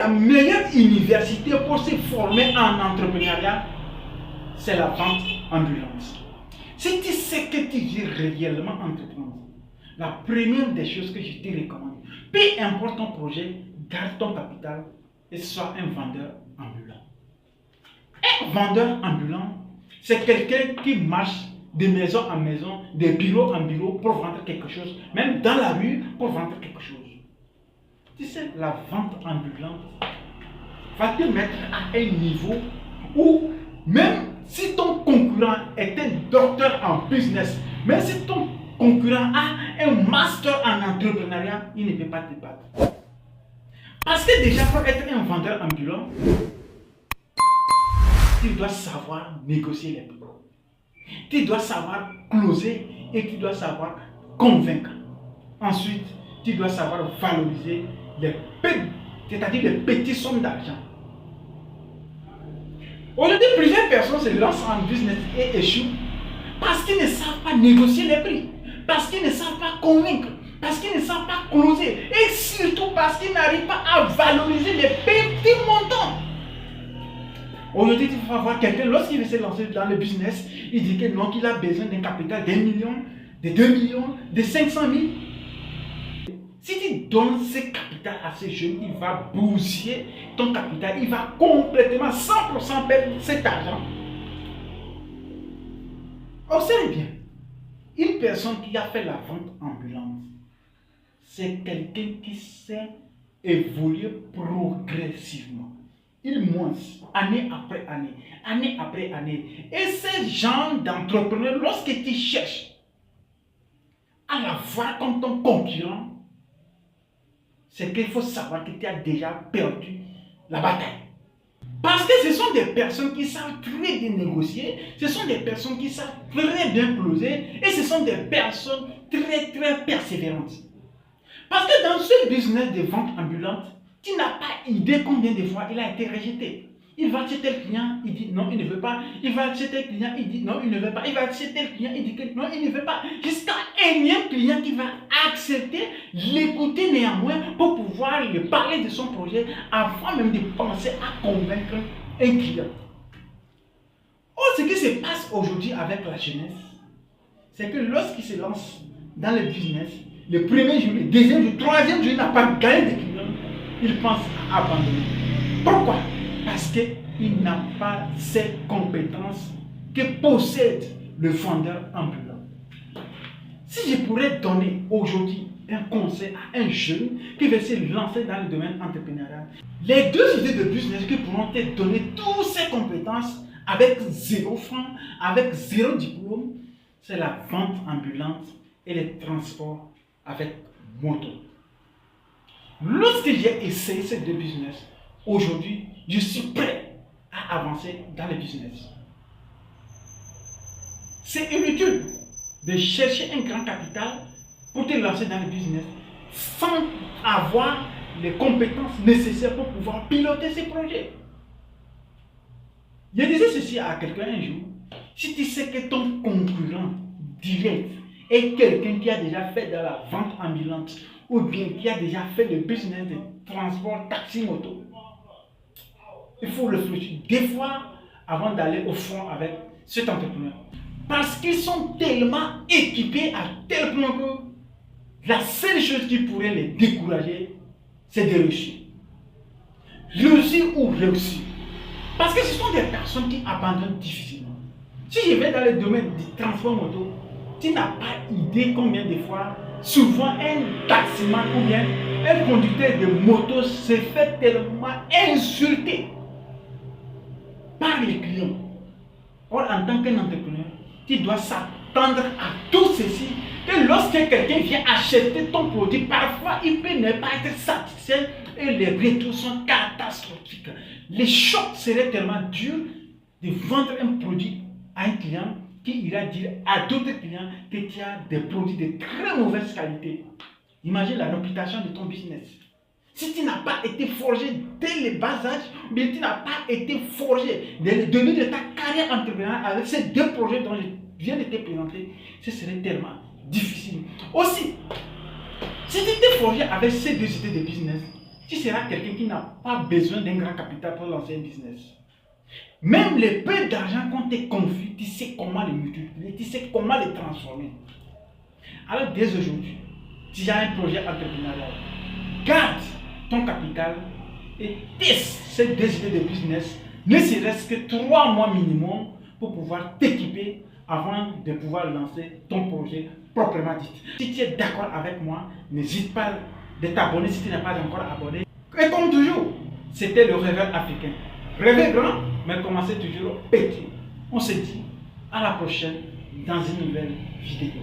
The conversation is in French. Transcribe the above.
La meilleure université pour se former en entrepreneuriat, c'est la vente ambulante. Si tu sais que tu veux réellement entreprendre, la première des choses que je te recommande, peu importe ton projet, garde ton capital et sois un vendeur ambulant. Un vendeur ambulant, c'est quelqu'un qui marche de maison en maison, de bureau en bureau pour vendre quelque chose, même dans la rue pour vendre quelque chose. Tu sais, la vente ambulante va te mettre à un niveau où même si ton concurrent est un docteur en business, même si ton concurrent a un master en entrepreneuriat, il ne peut pas te battre. Parce que déjà, pour être un vendeur ambulant, tu dois savoir négocier les prix. Tu dois savoir closer et tu dois savoir convaincre. Ensuite, tu dois savoir valoriser les petites sommes d'argent. Aujourd'hui, plusieurs personnes se lancent en business et échouent parce qu'ils ne savent pas négocier les prix, parce qu'ils ne savent pas convaincre, parce qu'ils ne savent pas closer et surtout parce qu'ils n'arrivent pas à valoriser les petits montants. Aujourd'hui, tu vas voir quelqu'un, lorsqu'il veut se lancer dans le business, il dit que non, qu'il a besoin d'un capital d'1 million, de 2 millions, de 500 000. Si tu donnes ce capital à ce jeune, il va bousiller ton capital, il va complètement, 100% perdre cet argent. Observez bien, une personne qui a fait la vente ambulante, c'est quelqu'un qui sait évoluer progressivement. Il monte année après année, année après année. Et ces gens d'entrepreneurs, lorsque tu cherches à la voir comme ton concurrent, c'est qu'il faut savoir que tu as déjà perdu la bataille. Parce que ce sont des personnes qui savent très bien négocier, ce sont des personnes qui savent très bien closer, et ce sont des personnes très persévérantes. Parce que dans ce business de vente ambulante, tu n'as pas idée combien de fois il a été rejeté. Il va chez tel client, il dit non, il ne veut pas. Il va chez tel client, il dit non, il ne veut pas. Il va chez tel client, il dit que non, il ne veut pas. Jusqu'à un énième client qui va accepter, l'écouter néanmoins pour pouvoir lui parler de son projet avant même de penser à convaincre un client. Or, ce qui se passe aujourd'hui avec la jeunesse, c'est que lorsqu'il se lance dans le business, le premier jour, le deuxième jour, le troisième jour, il n'a pas gagné de clients. Il pense à abandonner. Pourquoi? Parce qu'il n'a pas ces compétences que possède le vendeur ambulant. Si je pourrais donner aujourd'hui un conseil à un jeune qui veut se lancer dans le domaine entrepreneurial, les deux idées de business qui pourront te donner toutes ces compétences avec 0 francs, avec 0 diplôme, c'est la vente ambulante et les transports avec moto. Lorsque j'ai essayé ces deux business, aujourd'hui, je suis prêt à avancer dans le business. C'est inutile de chercher un grand capital pour te lancer dans le business sans avoir les compétences nécessaires pour pouvoir piloter ces projets. Je disais ceci à quelqu'un un jour, si tu sais que ton concurrent direct est quelqu'un qui a déjà fait de la vente ambulante ou bien qui a déjà fait le business de transport taxi-moto, il faut réfléchir deux fois avant d'aller au front avec cet entrepreneur. Parce qu'ils sont tellement équipés à tel point que la seule chose qui pourrait les décourager, c'est de réussir. Réussir ou réussir. Parce que ce sont des personnes qui abandonnent difficilement. Si je vais dans le domaine du transport moto, tu n'as pas idée combien de fois, souvent un taximan ou bien un conducteur de moto se fait tellement insulter par les clients. Or, en tant qu'entrepreneur, tu dois s'attendre à tout ceci, que lorsque quelqu'un vient acheter ton produit, parfois il peut ne pas être satisfait et les retours sont catastrophiques. Les chocs seraient tellement durs de vendre un produit à un client qui ira dire à d'autres clients que tu as des produits de très mauvaise qualité. Imagine la réputation de ton business. Si tu n'as pas été forgé dès le bas âge, ou bien tu n'as pas été forgé dès le début de ta carrière entrepreneuriale avec ces deux projets dont je viens de te présenter, ce serait tellement difficile. Aussi, si tu t'es forgé avec ces deux idées de business, tu seras quelqu'un qui n'a pas besoin d'un grand capital pour lancer un business. Même les peu d'argent qu'on te confie, tu sais comment les multiplier, tu sais comment les transformer. Alors dès aujourd'hui, tu as un projet entrepreneurial, garde ton capital et teste ces 2 idées de business, ne serait-ce que 3 mois minimum pour pouvoir t'équiper avant de pouvoir lancer ton projet proprement dit. Si tu es d'accord avec moi, n'hésite pas de t'abonner si tu n'es pas encore abonné. Et comme toujours, c'était le rêveur africain. Rêvez grand, mais commencez toujours petit. On se dit à la prochaine dans une nouvelle vidéo.